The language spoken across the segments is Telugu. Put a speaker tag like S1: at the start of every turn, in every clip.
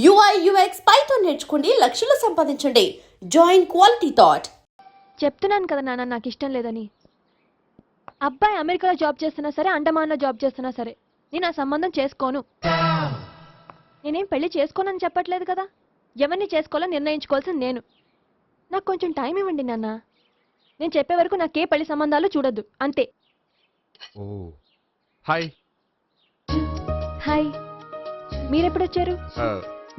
S1: UI UX పైథాన్ నేర్చుకోండి, లక్షలు సంపాదించండి. Join quality thought.
S2: చెప్తున్నాను కదా నాన్న, నాకు ఇష్టం లేదని. అబ్బాయి అమెరికాలో జాబ్ చేస్తున్నా సరే, అండమాన్లో జాబ్ చేస్తున్నా సరే, నేను ఆ సంబంధం చేసుకోను. నేనేం పెళ్లి చేసుకోనని చెప్పట్లేదు కదా. ఎవరిని చేసుకోవాలో నిర్ణయించుకోవాల్సింది నేను. నాకు కొంచెం టైం ఇవ్వండి నాన్న. నేను చెప్పే వరకు నాకే పెళ్లి సంబంధాలు చూడొద్దు, అంతే.
S3: ఓ హాయ్.
S2: హాయ్, మీరెప్పుడొచ్చారు?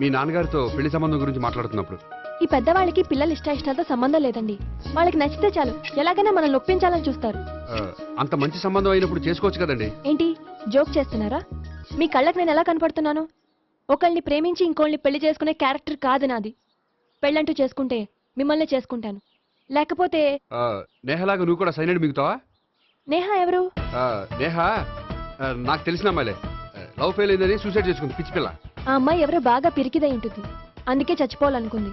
S3: మీ నాన్నగారితో పెళ్లి సంబంధం గురించి మాట్లాడుతున్నప్పుడు.
S2: ఈ పెద్దవాళ్ళకి పిల్లలు ఇష్టాలతో సంబంధం లేదండి. వాళ్ళకి నచ్చితే చాలు, ఎలాగైనా మనల్ని ఒప్పించాలని చూస్తారు.
S3: అంత మంచి సంబంధం అయినప్పుడు చేసుకోవచ్చు కదండి.
S2: ఏంటి జోక్ చేస్తున్నారా? మీ కళ్ళకి నేను ఎలా కనపడుతున్నాను? ఒకళ్ళని ప్రేమించి ఇంకోళ్ళని పెళ్లి చేసుకునే క్యారెక్టర్ కాదు నాది. పెళ్ళంటూ చేసుకుంటే మిమ్మల్ని చేసుకుంటాను, లేకపోతే.
S3: నేహలాగా నువ్వు కూడా సైలెంట్ మిగుతావా?
S2: నేహ ఎవరు?
S3: నేహ నాకు తెలిసిన అమ్మాయిలే. లవ్ ఫెయిల్ అయిందని సూసైడ్ చేసుకుంది, పిచ్చి పిల్ల.
S2: ఆ అమ్మాయి ఎవరో బాగా పిరికిదై ఉంటుంది, అందుకే చచ్చిపోవాలనుకుంది.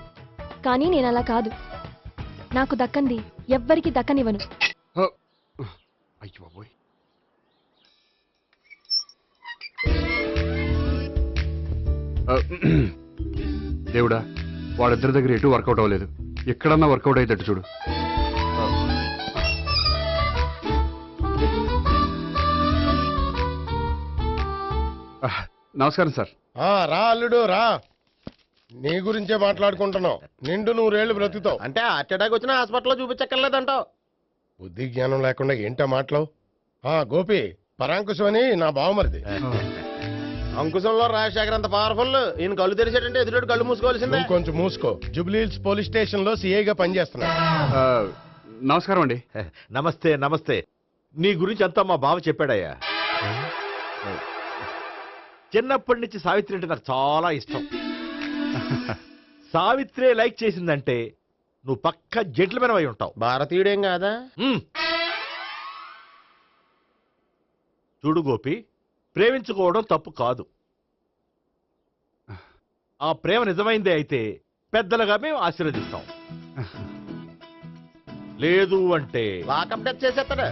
S2: కానీ నేను అలా కాదు. నాకు దక్కంది ఎవ్వరికి దక్కనివ్వను.
S3: అయ్యో బాబోయ్. దేవుడా, వాడిద్దరి దగ్గర ఎటు వర్కౌట్ అవ్వలేదు. ఎక్కడన్నా వర్కౌట్ అయ్యేటట్టు చూడు. నమస్కారం సార్.
S4: రా అల్లుడు రా. నీ గురించే మాట్లాడుకుంటున్నావు. నిండు 100 ఏళ్ళు బ్రతుకుతావు
S5: అంటే హార్ట్ అటాక్ వచ్చినా హాస్పిటల్లో చూపించక్కర్లేదంటావు.
S4: బుద్ధి జ్ఞానం లేకుండా ఏంటో మాటలు. గోపి, పరాంకుశం అని నా బావమరిది.
S5: అంకుశంలో రాజశేఖర్ అంత పవర్ఫుల్. ఈయన కళ్ళు తెరిచాడంటే ఎదురు కళ్ళు మూసుకోవాల్సిందే.
S4: కొంచెం మూసుకో. జూబ్లీహిల్స్ పోలీస్ స్టేషన్ లో సిఐగా పనిచేస్తున్నా.
S3: నమస్కారం అండి.
S5: నమస్తే నమస్తే. నీ గురించి అంతా మా బావ చెప్పాడయ్యా. చిన్నప్పటి నుంచి సావిత్రి అంటే నాకు చాలా ఇష్టం. సావిత్రి లైక్ చేసిందంటే నువ్వు పక్క జెంట్లమెన్ అయి ఉంటావు. భారతీయుడేం కాదా? చూడు గోపి, ప్రేమించుకోవడం తప్పు కాదు. ఆ ప్రేమ నిజమైందే అయితే పెద్దలుగా మేము ఆశీర్వదిస్తాం. లేదు అంటే వాకప్ డెత్ చేసేస్తాడు.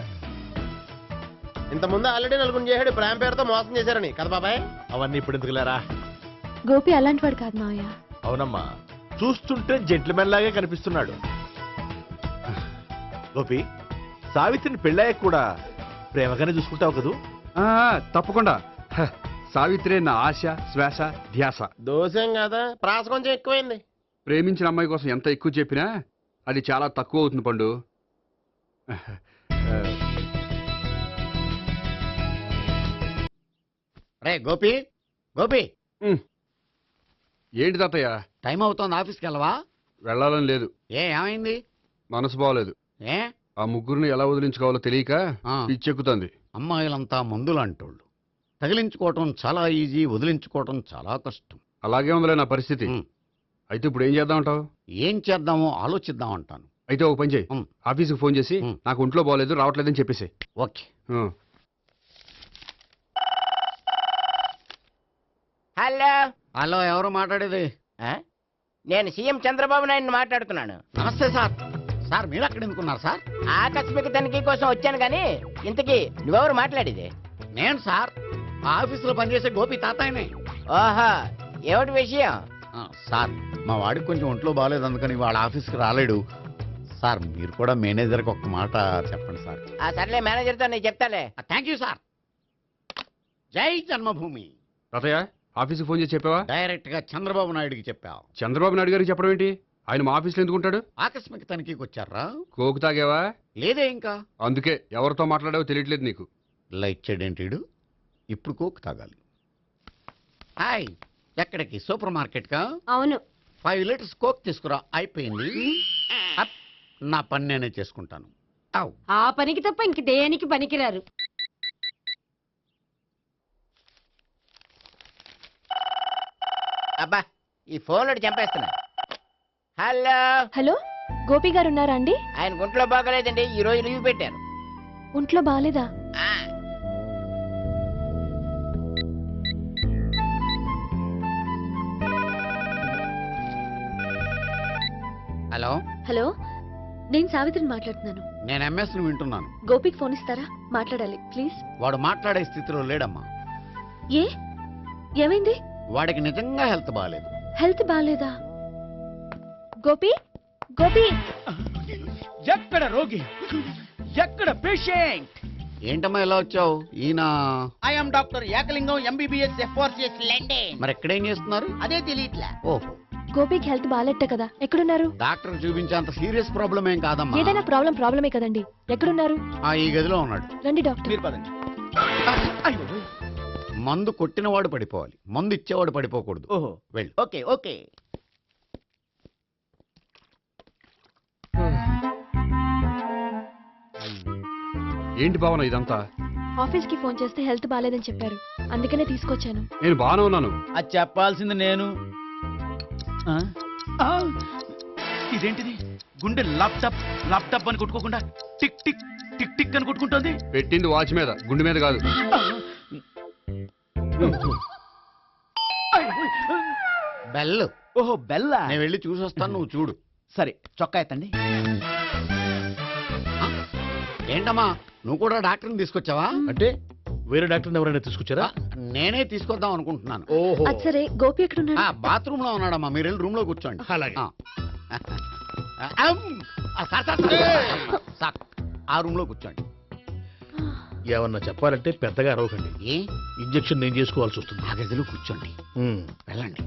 S5: ఇంతకుముందు ఆల్రెడీ నలుగురు చేశాడు ప్రేమ పేరుతో మోసం చేశారని కదా బాబాయ్. అవన్నీ ఇప్పుడు ఎందుకు లేరా?
S2: గోపి అలాంటి వాడు కాదు మావయ్య.
S5: అవునమ్మా, చూస్తుంటే జెంట్లమెన్ లాగే కనిపిస్తున్నాడు. గోపి, సావిత్రిని పెళ్ళాక కూడా ప్రేమగానే చూసుకుంటావు కదూ?
S3: తప్పకుండా. సావిత్రి నా ఆశ, శ్వాస, ధ్యాస.
S5: దోషం కదా, ప్రాస కొంచెం ఎక్కువైంది.
S3: ప్రేమించిన అమ్మాయి కోసం ఎంత ఎక్కువ చెప్పినా అది చాలా తక్కువ అవుతుంది పండు.
S6: రే గోపి, గోపి,
S3: ఏంటి తాతయ్య?
S6: టైం అవుతోంది, ఆఫీస్కి వెళ్ళవా?
S3: వెళ్ళాలని లేదు.
S6: ఏమైంది?
S3: మనసు బాగోలేదు.
S6: ఏ
S3: ఆ ముగ్గురిని ఎలా వదిలించుకోవాలో తెలియక పిచ్చెక్కుతుంది.
S6: అమ్మాయిలంతా మందులాంటోళ్ళు. తగిలించుకోవటం చాలా ఈజీ, వదిలించుకోవటం చాలా కష్టం.
S3: అలాగే ఉందిలే నా పరిస్థితి. అయితే ఇప్పుడు ఏం చేద్దామంటావు?
S6: ఏం చేద్దామో ఆలోచిద్దామంటాను.
S3: అయితే ఒక పని చేయి, ఆఫీస్కి ఫోన్ చేసి నాకు ఒంట్లో బాగోలేదు, రావట్లేదని చెప్పేసి.
S6: ఓకే.
S7: హలో
S6: హలో, ఎవరు మాట్లాడేది?
S7: నేను సీఎం చంద్రబాబు నాయుడు మాట్లాడుతున్నాను.
S6: నమస్తే సార్. సార్ మీరు అక్కడ ఎందుకున్నారు సార్?
S7: ఆకస్మిక తనిఖీ కోసం వచ్చాను గాని ఇంతకీ నువ్వెవరు మాట్లాడేది?
S6: నేను సార్, ఆ ఆఫీసులో పనిచేసే గోపి తాతాయనే.
S7: ఓహో, ఏమిటి విషయం?
S6: సార్, మా వాడికి కొంచెం ఒంట్లో బాగాలేదు, అందుకని వాళ్ళ ఆఫీస్కి రాలేడు. సార్ మీరు కూడా మేనేజర్కి ఒక్క మాట చెప్పండి సార్.
S7: సర్లే, మేనేజర్తో నేను చెప్తాలే.
S6: Thank you sir. జై జన్మభూమి.
S3: తాతయ్య, ఆఫీస్కి ఫోన్ చేసి చెప్పావా?
S6: డైరెక్ట్ గా చంద్రబాబు నాయుడుకి చెప్పావు.
S3: చంద్రబాబు నాయుడు గారికి చెప్పడం ఏంటి? ఆయన మా ఆఫీస్లో ఎందుకుంటాడు?
S6: ఆకస్మిక తనిఖీకి వచ్చారా?
S3: కోకు తాగావా?
S6: లేదే ఇంకా.
S3: అందుకే ఎవరితో మాట్లాడావో తెలియట్లేదు నీకు.
S6: లైట్ చేయడేంటిడు? ఇప్పుడు కోక్ తాగాలి. హాయ్, ఎక్కడికి? సూపర్ మార్కెట్ కా?
S2: అవును.
S6: 5 లీటర్స్ కోక్ తీసుకురా. అయిపోయింది. నా పని నేనే చేసుకుంటాను.
S8: ఆ పనికి తప్ప ఇంక దేనికి పనికిరారు.
S7: అబ్బా, ఈ ఫోన్ లో చంపేస్తున్నా. హలో
S2: హలో, గోపి గారు ఉన్నారా అండి?
S7: ఆయన గుంట్లో బాగలేదండి, ఈ రోజు లీవ్ పెట్టారు.
S2: ఒంట్లో బాగాలేదా?
S6: హలో
S2: హలో, నేను సావిత్రిని మాట్లాడుతున్నాను.
S6: నేను ఎంఎస్ ను వింటున్నాను.
S2: గోపికి ఫోన్ ఇస్తారా? మాట్లాడాలి ప్లీజ్.
S6: వాడు మాట్లాడే స్థితిలో లేడమ్మా.
S2: ఏ, ఏమైంది?
S6: వాడికి నిజంగా హెల్త్ బాగాలేదు.
S2: హెల్త్ బాగాలేదా? గోపి, గోపి,
S9: ఎక్కడ రోగి, ఎక్కడ పేషెంట్?
S6: ఏంటమ్మా ఎలా వచ్చావు? ఈయన
S7: I'm doctor Ekalingam MBBS FRCS London.
S6: మరి ఎక్కడేం చేస్తున్నారు?
S7: అదే తెలియట్లా.
S6: ఓహో,
S2: గోపికి హెల్త్ బాగాలెట్ట కదా, ఎక్కడున్నారు?
S6: డాక్టర్ చూపించేంత సీరియస్ ప్రాబ్లం ఏం కాదమ్మా.
S2: ఏదైనా ప్రాబ్లమే కదండి. ఎక్కడున్నారు?
S6: ఈ గదిలో ఉన్నాడు.
S2: రండి డాక్టర్.
S9: మీరు పదండి.
S6: మందు కొట్టినవాడు పడిపోవాలి, మందు ఇచ్చేవాడు పడిపోకూడదు.
S9: ఓహో,
S6: వెళ్ళు.
S7: Okay okay.
S3: ఏంటి భావన ఇదంతా?
S2: ఆఫీస్ కి ఫోన్ చేస్తే హెల్త్ బాగాలేదని చెప్పారు, అందుకనే తీసుకొచ్చాను.
S3: నేను బాగానే ఉన్నాను.
S9: అది చెప్పాల్సింది నేను. ఆ? ఆ! ఇదేంటిది? గుండె ల్యాప్టాప్ ల్యాప్టాప్ అని కొట్టుకోకుండా టిక్ టిక్ టిక్ టిక్ అని కొట్టుకుంటుంది.
S3: పెట్టింది వాచ్ మీద, గుండె మీద కాదు.
S6: బెల్.
S9: ఓహో, బెల్లా.
S6: నేను వెళ్ళి చూసొస్తాను, నువ్వు చూడు.
S9: సరే, చొక్కా ఎత్తండి.
S6: ఏంటమ్మా నువ్వు కూడా డాక్టర్ని తీసుకొచ్చావా?
S4: అంటే వేరే డాక్టర్ని ఎవరైనా తీసుకొచ్చారా?
S6: నేనే తీసుకొద్దాం అనుకుంటున్నాను.
S4: ఓహో,
S2: అది సరే, గోపి ఎక్కడున్నాడు?
S6: బాత్రూమ్ లో ఉన్నాడమ్మా, మీరు వెళ్ళి రూమ్ లో కూర్చోండి.
S4: అలాగే.
S6: సార్, ఆ రూమ్ లో కూర్చోండి.
S4: ఏమన్నా చెప్పాలంటే పెద్దగా అరవకండి.
S6: ఏ
S4: ఇంజెక్షన్ నేను చేసుకోవాల్సి వస్తుంది.
S6: ఆ గదిలో కూర్చోండి.
S4: ఉమ్.
S6: వెళ్ళండి,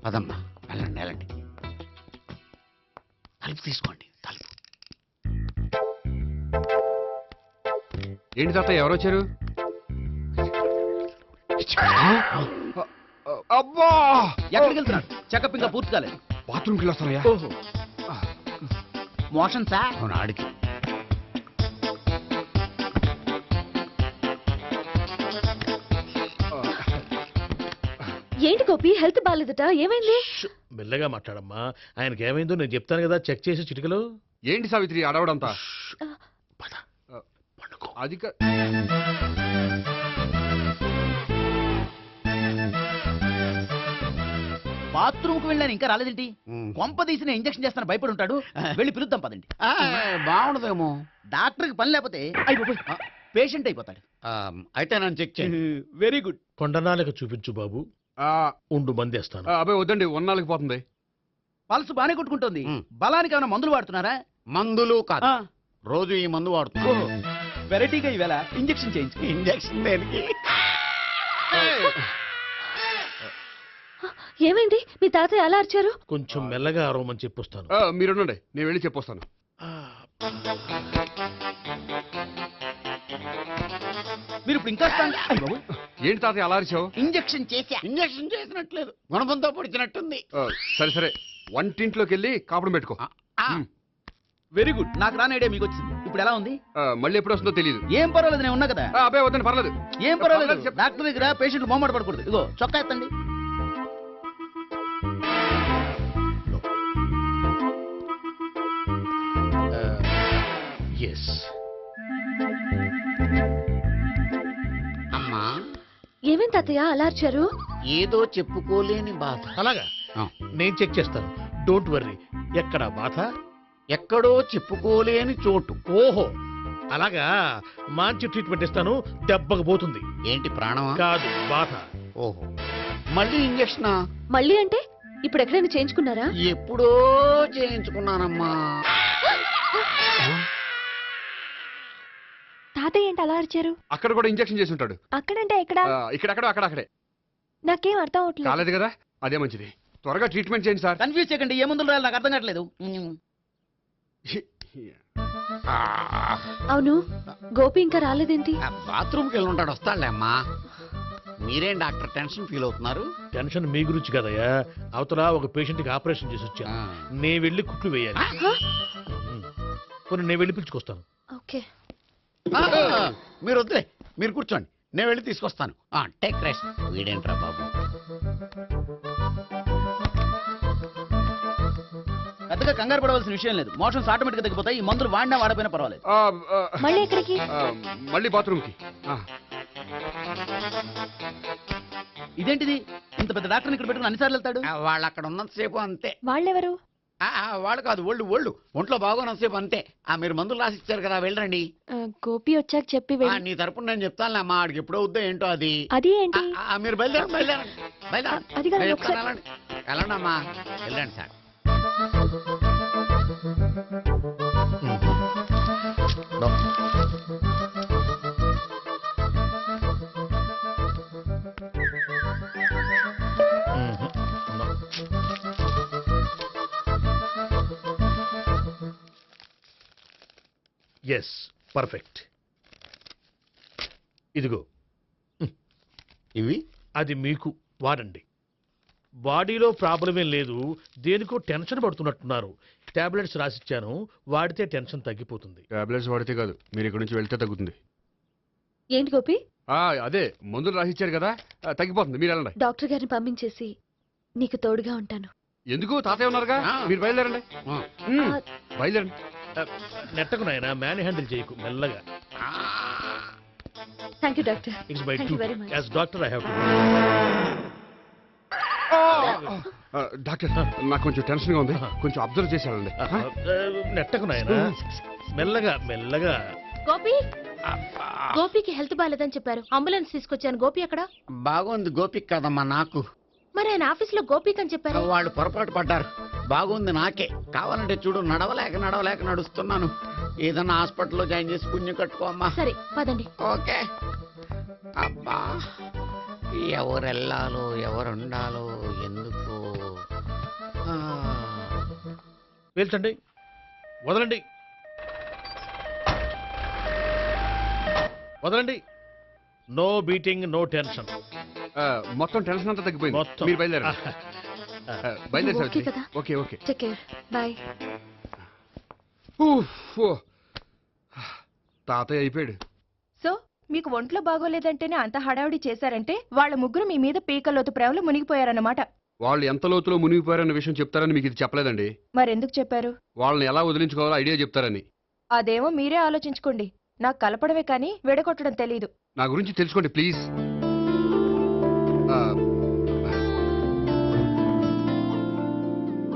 S6: పదమ్మా, వెళ్ళండి వెళ్ళండి. తలుపు తీసుకోండి, తలుపు.
S3: ఏంటి తాత ఎవరు వచ్చారు? అబ్బా!
S9: ఎక్కడికి వెళ్తున్నాడు? చెకప్ ఇంకా పూర్తి కాలేదు.
S3: బాత్రూమ్కి వెళ్ళొస్తానయ్యా.
S9: ఓహో, మోషన్ సార్.
S6: అవును, ఆడికి.
S2: ఏంటి గోపి, హెల్త్ బాగాలేదట, ఏమైంది?
S4: ష్, మెల్లగా మాట్లాడమ్మా. ఆయనకి ఏమైందో నేను చెప్తాను కదా, చెక్ చేసి చిటికలో.
S3: ఏంటి సావిత్రి అడవడంతా?
S4: పద, పండుకో.
S3: అది కా-
S9: బాత్రూమ్ కు వెళ్ళాను, ఇంకా రాలేదేంటి?
S6: ఉమ్.
S9: కొంప తీసిన ఇంజక్షన్ చేస్తాను భయపడి ఉంటాడు. వెళ్ళి పిలుద్దాం పదండి.
S6: బాగుండదేమో.
S9: డాక్టర్ కి పని లేకపోతే పేషెంట్ అయిపోతాడు.
S6: అయితే నన్ను చెక్ చేయండి.
S9: Very good.
S4: కొండనాలకు చూపించు బాబు.
S3: ఆ,
S4: ఉండు, మందేస్తాను.
S3: అబ్బాయి వద్దండి, ఉన్నాళ్ళకి పోతుంది.
S9: పల్స్ బానే కొట్టుకుంటుంది.
S6: మ్.
S9: బలానికి ఏమైనా మందులు వాడుతున్నారా?
S6: మందులు కాదు, రోజు ఈ మందు వాడుతున్నా.
S9: వెరైటీగా ఈవేళ ఇంజక్షన్ చేయించు.
S6: ఇంజక్షన్ దేనికి?
S2: ఏమైంది? మీ తాతయ్య అలా అరిచారు?
S4: కొంచెం మెల్లగా అరవమని చెప్పొస్తాను.
S3: మీరుండండి, నేను వెళ్ళి చెప్పొస్తాను.
S9: మీరు ఇప్పుడు ఇంకా
S3: ఏంటి తాత అలా అరిచావు?
S9: ఇంజక్షన్ చేశా.
S6: ఇంజక్షన్ చేసినట్లేదు, గుణపంతో పొడిచినట్టుంది.
S3: సరే సరే, వంటింట్లోకి వెళ్ళి కాపురం పెట్టుకో.
S9: Very good. నాకు రాని ఐడియా మీకు వచ్చింది. ఇప్పుడు ఎలా ఉంది?
S3: మళ్ళీ ఎప్పుడు వస్తుందో తెలియదు.
S9: ఏం పర్వాలేదు, నేను ఉన్నా కదా.
S3: అబ్బాయి వద్దండి, పర్లేదు.
S9: ఏం పర్వాలేదు.
S3: చెప్పు.
S9: డాక్టర్ దగ్గర పేషెంట్లు మొహమాట పడకూడదు. ఇగో చొక్కా ఎత్తండి.
S4: ఎస్.
S6: అమ్మా,
S2: ఏమేం తాతయ్య అలా అరిచారు?
S6: ఏదో చెప్పుకోలేని బాధ.
S4: అలాగా,
S6: ఆ.
S4: నేను చెక్ చేస్తాను. Don't worry. ఎక్కడ బాధ?
S6: ఎక్కడో చెప్పుకోలేని చోటు.
S4: ఓహో, అలాగా. మంచి ట్రీట్మెంట్ ఇస్తాను, దెబ్బకు పోతుంది.
S6: ఏంటి, ప్రాణమా?
S4: కాదు, బాధ.
S6: ఓహో, మళ్ళీ ఇంజక్షనా?
S2: మళ్ళీ అంటే ఇప్పుడు ఎక్కడైనా చేయించుకున్నారా?
S6: ఎప్పుడో చేయించుకున్నానమ్మా.
S2: తాతయ్య ఏంటి అలా అరిచారు?
S3: అక్కడ కూడా ఇంజక్షన్ చేసి ఉంటాడు.
S2: అక్కడంటే ఎక్కడ?
S3: ఇక్కడక్కడ అక్కడక్కడే.
S2: నాకేం అర్థం అవట్లేదు.
S3: కాలేదు కదా, అదే మంచిది. త్వరగా ట్రీట్మెంట్ చేయండి సార్.
S9: కన్ఫ్యూజ్ చేయకండి. ఏ మందులు రాయాలి నాకు అర్థం కావట్లేదు.
S2: అవును, గోపి ఇంకా రాలేదేంటి?
S6: బాత్రూమ్కి వెళ్ళి ఉంటాడు, వస్తాడులే అమ్మా. మీరేం డాక్టర్ టెన్షన్ ఫీల్ అవుతున్నారు?
S4: టెన్షన్ మీ గురించి కదయ్యా. అవతల ఒక పేషెంట్ కి ఆపరేషన్ చేసి వచ్చాను. నే వెళ్ళి కుట్లు వేయాలి. కొన్ని నేను వెళ్ళి పిలుచుకొస్తాను.
S2: ఓకే.
S6: మీరు వద్దులే, మీరు కూర్చోండి, నేను వెళ్ళి తీసుకొస్తాను. Take rest. వీడేంట్రా బాబు.
S9: పెద్దగా కంగారు పడవలసిన విషయం లేదు. మోషన్స్ ఆటోమేటిక్ గా తగ్గిపోతాయి. ఈ మందులు వాడినా వాడపోయినా పర్వాలేదు.
S2: మళ్ళీ ఎక్కడికి?
S3: మళ్ళీ బాత్రూమ్కి.
S9: ఇదేంటిది? ఇంత పెద్ద డాక్టర్ ఇక్కడ పెట్టుకుని అన్నిసార్లు వెళ్తాడు.
S6: వాళ్ళు అక్కడ ఉన్నంతసేపు అంతే.
S2: వాళ్ళెవరు?
S6: వాళ్ళు కాదు, ఒళ్ళు ఒంట్లో బాగోనంతసేపు అంతే. మీరు మందులు రాసి ఇచ్చారు కదా, వెళ్ళండి.
S2: గోపి వచ్చాక చెప్పి వెళ్ళి.
S6: నీ తరపున నేను చెప్తాను అమ్మా, ఆడికి ఎప్పుడో వద్దో ఏంటో అది.
S2: అది ఏంటి?
S6: మీరు బయలుదేరండి.
S2: అది కాదు,
S6: నేను
S2: ఒకసారి-
S6: చెప్తాను, వెళ్ళండి. వెళ్ళండమ్మా వెళ్ళండి sir.
S4: No. No. Yes perfect. ఇదిగో
S6: ఇవి
S4: అది మీకు వాడండి. బాడీలో ప్రాబ్లం ఏం లేదు, దేనికో టెన్షన్ పడుతున్నట్టున్నారు. టాబ్లెట్స్ రాసిచ్చాను, వాడితే టెన్షన్ తగ్గిపోతుంది.
S3: టాబ్లెట్స్ వాడితే కాదు, మీరు ఇక్కడ నుంచి వెళ్తే తగ్గుతుంది.
S2: ఏంటి గోపి?
S3: అదే మందులు రాసిచ్చారు కదా, తగ్గిపోతుంది. మీరు వెళ్ళండి.
S2: డాక్టర్ గారిని పంపించేసి నీకు తోడుగా ఉంటాను.
S3: ఎందుకు? తాతయ్య ఉన్నారుగా, మీరు బయలుదేరండి. బయలుదేరండి.
S4: నెట్టకు నాయన, మ్యాన్ హ్యాండిల్ చేయకు, మెల్లగా.
S2: Thank you doctor.
S4: It's my
S2: Thank you very much.
S4: As doctor I have to.
S3: Doctor, నాకు కొంచెం టెన్షన్ గా ఉంది, కొంచెం అబ్జర్వ్ చేసి వెళ్ళండి.
S4: నెట్టకు నాయన, మెల్లగా మెల్లగా.
S2: గోపి, గోపికి హెల్త్ బాగాలేదని చెప్పారు, అంబులెన్స్ తీసుకొచ్చాను. గోపి అక్కడ?
S6: బాగుంది గోపిక్ కదమ్మా నాకు.
S2: మరి ఆయన ఆఫీస్ లో గోపిక్ అని చెప్పారు.
S6: వాళ్ళు పొరపాటు పడ్డారు. బాగుంది నాకే. కావాలంటే చూడు, నడవలేక నడుస్తున్నాను. ఏదన్నా హాస్పిటల్లో జాయిన్ చేసి పుణ్యం కట్టుకోమ్మా.
S2: సరే పదండి.
S6: ఓకే. అబ్బా, ఎవరు వెళ్ళాలో ఎవరు ఉండాలో ఎందుకు.
S4: పేల్చండి, వదలండి, వదలండి. No beating, no tension.
S3: మొత్తం టెన్షన్ అంతా తగ్గిపోయింది.
S4: మొత్తం.
S3: మీరు బయలుదేరండి. బయలుదేరి
S2: ఓకే కదా?
S3: Okay okay.
S2: Take care, bye.
S3: తాతయ్య అయిపోయాడు.
S10: సో మీకు ఒంట్లో బాగోలేదంటేనే అంత హడావిడి చేశారంటే వాళ్ళ ముగ్గురు మీ మీద పీకలోతు ప్రేమలో మునిగిపోయారన్నమాట.
S3: వాళ్ళు ఎంత లోతులో మునిగిపోయారన్న విషయం చెప్తారని మీకు ఇది చెప్పలేదండి.
S10: మరెందుకు చెప్పారు?
S3: వాళ్ళని ఎలా వదిలించుకోవాలో ఐడియా చెప్తారని.
S10: అదేమో మీరే ఆలోచించుకోండి. నాకు కలపడమే కానీ విడగొట్టడం తెలీదు.
S3: నా గురించి తెలుసుకోండి please.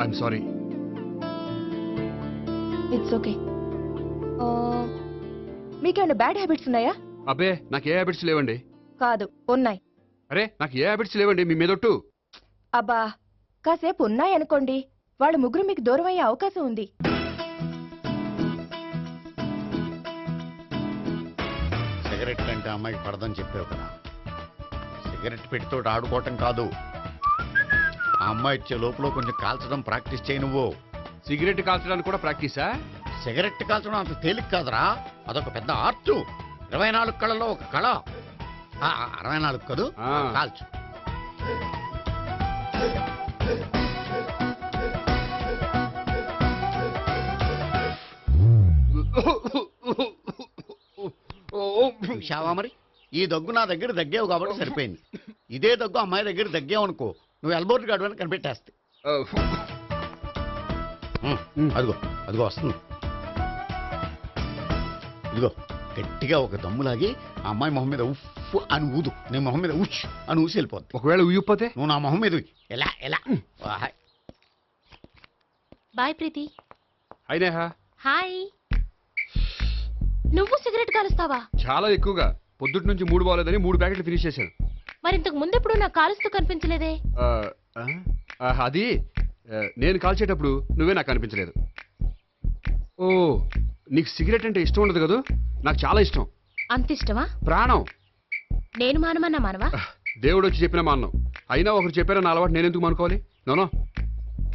S3: I'm sorry.
S10: It's okay. మీకేమైనా బ్యాడ్ హ్యాబిట్స్ ఉన్నాయా?
S3: అబ్బే, నాకు ఏ హ్యాబిట్స్ లేవండి.
S10: కాదు, ఉన్నాయి.
S3: అరే, నాకు ఏ హ్యాబిట్స్ లేవండి, మీ మీదొట్టు.
S10: అబ్బా, కాసేపు ఉన్నాయనుకోండి, వాళ్ళ ముగ్గురు మీకు దూరం అయ్యే అవకాశం ఉంది.
S6: సిగరెట్ కంటే అమ్మాయికి పడదని చెప్పావు కదా. సిగరెట్ పెట్టితో ఆడుకోవటం కాదు, ఆ అమ్మాయి ఇచ్చే లోపల కొంచెం కాల్చడం ప్రాక్టీస్ చేయి నువ్వు.
S3: సిగరెట్ కాల్చడానికి కూడా ప్రాక్టీసా?
S6: సిగరెట్ కాల్చడం అంత తేలిక కాదురా, అదొక పెద్ద ఆర్ట్. 24 కళలో ఒక కళ. 64 కదూ, కాల్చు. చూశావా మరి, ఈ దగ్గు నా దగ్గర దగ్గేవు కాబట్టి సరిపోయింది. ఇదే దగ్గు అమ్మాయి దగ్గర దగ్గేవు అనుకో, నువ్వు ఎల్బోర్డ్ గడవని కనిపెట్టేస్తే. అదిగో అదిగో వస్తుంది. ఇదిగో గట్టిగా ఒక దమ్ములాగి ఆ అమ్మాయి మొహం మీద ఉఫ్ అని ఊదు, నీ మొహం మీద ఉచ్ అని ఊసి వెళ్ళిపోద్ది.
S3: ఒకవేళ ఊయకపోతే
S6: నువ్వు నా మొహం మీద ఎలా ఎలా.
S2: బాయ్ ప్రీతి.
S3: హాయ్ నేహా.
S2: హాయ్. నువ్వు సిగరెట్ కాలుస్తావా?
S3: చాలా ఎక్కువగా. పొద్దుటి నుంచి 3 బాలేదని 3 ప్యాకెట్లు ఫినిష్ చేశాను.
S2: మరి ఇంతకు ముందెప్పుడు నాకు కాలుస్తూ కనిపించలేదే?
S3: అది నేను కాల్చేటప్పుడు నువ్వే నాకు కనిపించలేదు. ఓ, నీకు సిగరెట్ అంటే ఇష్టం ఉండదు కదా? నాకు చాలా ఇష్టం.
S2: అంత ఇష్టమా?
S3: ప్రాణం.
S2: నేను మానమన్నా మానవా?
S3: దేవుడు వచ్చి చెప్పిన మానం. అయినా ఒకరు చెప్పారా నా అలవాటు నేనెందుకు మానుకోవాలి? నోనో.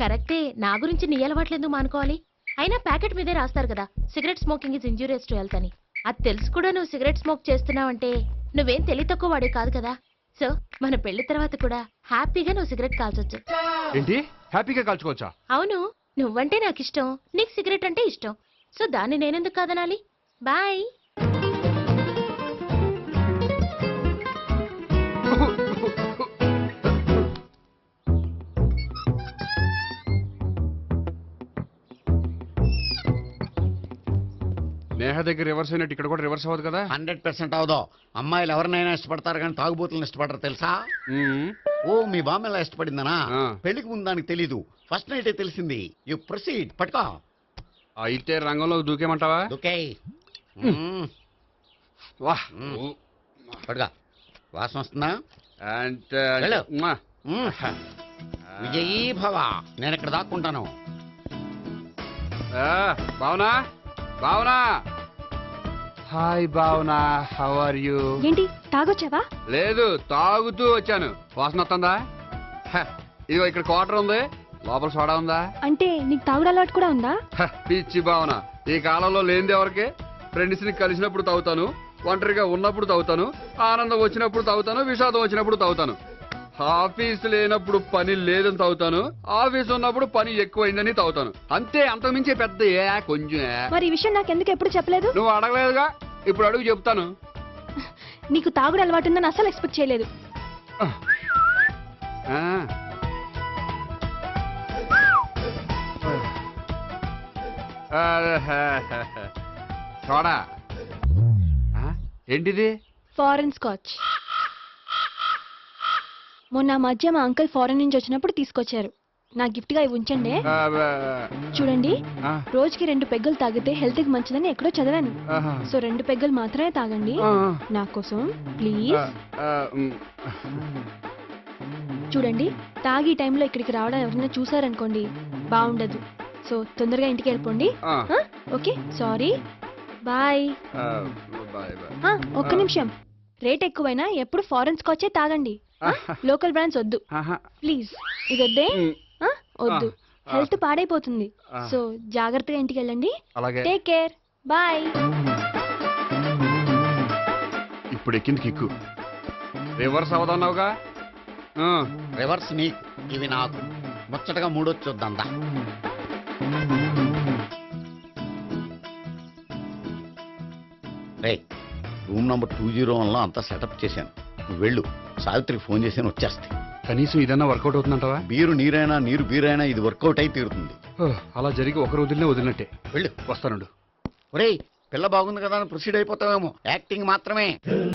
S2: కరెక్టే, నా గురించి నీ అలవాట్లు ఎందుకు మానుకోవాలి? అయినా ప్యాకెట్ మీదే రాస్తారు కదా, cigarette smoking is injurious to health అని. అది తెలుసు కూడా నువ్వు సిగరెట్ స్మోక్ చేస్తున్నావంటే నువ్వేం తెలివి తక్కువ వాడే కాదు కదా. సో మన పెళ్లి తర్వాత కూడా హ్యాపీగా నువ్వు సిగరెట్ కాల్చొచ్చు.
S3: ఏంటి, హ్యాపీగా కాల్చుకోవచ్చా?
S2: అవును, నువ్వంటే నాకు ఇష్టం, నీకు సిగరెట్ అంటే ఇష్టం. సో దాన్ని నేనెందుకు కాదనాలి? బాయ్.
S3: నేహ దగ్గర రివర్స్ అయినట్టు ఇక్కడ కూడా రివర్స్ అవ్వదు కదా?
S6: 100% అవదో. అమ్మాయిలు ఎవరినైనా ఇష్టపడతారు కానీ తాగుబోతులను ఇష్టపడరు తెలుసా? ఓ, మీ బామ్మ ఎలా ఇష్టపడిందనా? పెళ్లికి ముందు దానికి తెలీదు, ఫస్ట్ నైటే తెలిసింది. You proceed. పట్టుకో.
S3: అయితే రంగంలో దూకేమంటావా?
S6: ఓకే.
S3: వాహ్,
S6: పట్టుకో. వాసన వస్తుందా?
S3: అండ్
S6: వెళ్ళు. విజయీ భవ. నేను ఇక్కడ దాక్కుంటాను.
S3: Bhavana Bhavana hi Bhavana, how are you?
S2: ఏంటి తాగొచ్చావా?
S3: లేదు, తాగుతూ వచ్చాను. వాసన వస్తుందా? ఇదిగో ఇక్కడ క్వార్టర్ ఉంది, లోపల సోడా ఉందా?
S2: అంటే నీకు తాగుడు అలవాటు కూడా ఉందా?
S3: పిచ్చి భావన, ఈ కాలంలో లేనిది ఎవరికి? ఫ్రెండ్స్ ని కలిసినప్పుడు తాగుతాను, ఒంటరిగా ఉన్నప్పుడు తాగుతాను, ఆనందం వచ్చినప్పుడు తాగుతాను, విషాదం వచ్చినప్పుడు తాగుతాను. ఆఫీస్ లేనప్పుడు పని లేదని తాగుతాను, ఆఫీస్ ఉన్నప్పుడు పని ఎక్కువైందని తాగుతాను. అంతే, అంతకుమించే పెద్ద కొంచెం.
S2: మరి ఈ విషయం నాకు ఎందుకు ఎప్పుడు చెప్పలేదు?
S3: నువ్వు అడగలేదుగా, ఇప్పుడు అడుగు చెప్తాను.
S2: నీకు తాగుడు అలవాటు ఉందని అసలు ఎక్స్పెక్ట్ చేయలేదు.
S3: చూడా ఏంటిది?
S2: Foreign scotch. మొన్న మధ్య మా అంకుల్ ఫారెన్ నుంచి వచ్చినప్పుడు తీసుకొచ్చారు. నా గిఫ్ట్ గా ఇవి ఉంచండి. చూడండి, రోజుకి 2 పెగ్గులు తాగితే హెల్త్ కి మంచిదని ఎక్కడో చదివాను. సో 2 పెగ్గులు మాత్రమే తాగండి నా కోసం ప్లీజ్. చూడండి, తాగి టైంలో ఇక్కడికి రావడం ఎవరైనా చూసారనుకోండి బాగుండదు. సో తొందరగా ఇంటికి వెళ్ళిపోండి. Okay, sorry, bye. ఒక్క నిమిషం, రేట్ ఎక్కువైనా ఎప్పుడు ఫారెన్ స్కాచే తాగండి. లోకల్ బ్రాండ్స్ వద్దు ప్లీజ్. ఇది వద్దే, వద్దు, హెల్త్ పాడైపోతుంది. సో జాగ్రత్తగా ఇంటికి వెళ్ళండి. Take care, bye.
S3: ఇప్పుడు ఎక్కింది కిక్కు. రివర్స్ అవదన్నావుగా.
S6: రివర్స్ నీకు, ఇవి నాకు. ముచ్చటగా మూడొచ్చు చూద్దాందా. రూమ్ నంబర్ 201లో అంతా సెటప్ చేశాను. నువ్వు వెళ్ళు, సావిత్రికి ఫోన్ చేశాను, వచ్చేస్తాయి.
S3: కనీసం ఇదన్నా వర్కౌట్ అవుతుందంటావా?
S6: బీరు నీరైనా, నీరు బీరైనా ఇది వర్కౌట్ అయి తీరుతుంది.
S3: అలా జరిగి ఒక రోజులనే వదిలినట్టే.
S6: వెళ్ళు,
S3: వస్తానుండు.
S6: ఒరేయ్, పిల్ల బాగుంది కదా అని ప్రొసీడ్ అయిపోతావేమో. యాక్టింగ్ మాత్రమే.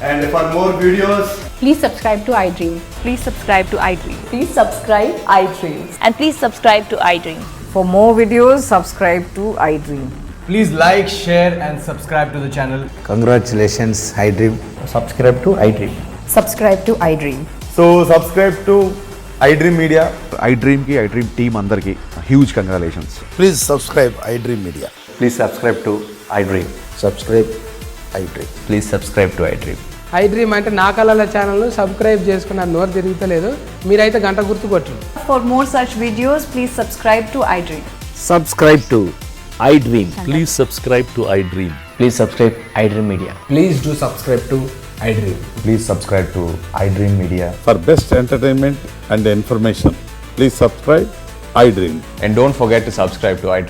S11: And for more videos,
S10: Please subscribe to iDream. Please subscribe to iDream.
S8: Please subscribe iDream.
S10: And please subscribe to iDream.
S8: For more videos, subscribe to iDream.
S11: please like, share and subscribe to the channel.
S12: Congratulations, iDream.
S11: Subscribe to iDream.
S8: Subscribe to iDream.
S11: So subscribe to iDream Media.
S12: iDream ki iDream team andarki huge congratulations.
S11: Please subscribe iDream Media.
S12: Please subscribe to iDream.
S11: Subscribe iDream.
S12: Please subscribe to iDream.
S13: iDream అంటే నా కళల ఛానల్ను సబ్స్క్రైబ్ చేసుకున్న నోరు తిరుగుతలేదు. మీరైతే గంట గుర్తు కొట్టండి.
S8: For more such videos, please subscribe to iDream.
S12: Subscribe to iDream.
S4: Please subscribe to iDream.
S12: Please subscribe iDream Media.
S11: Please do subscribe to iDream.
S12: Please subscribe to iDream Media.
S11: For best entertainment and information, please subscribe iDream.
S12: And don't forget to subscribe to iDream.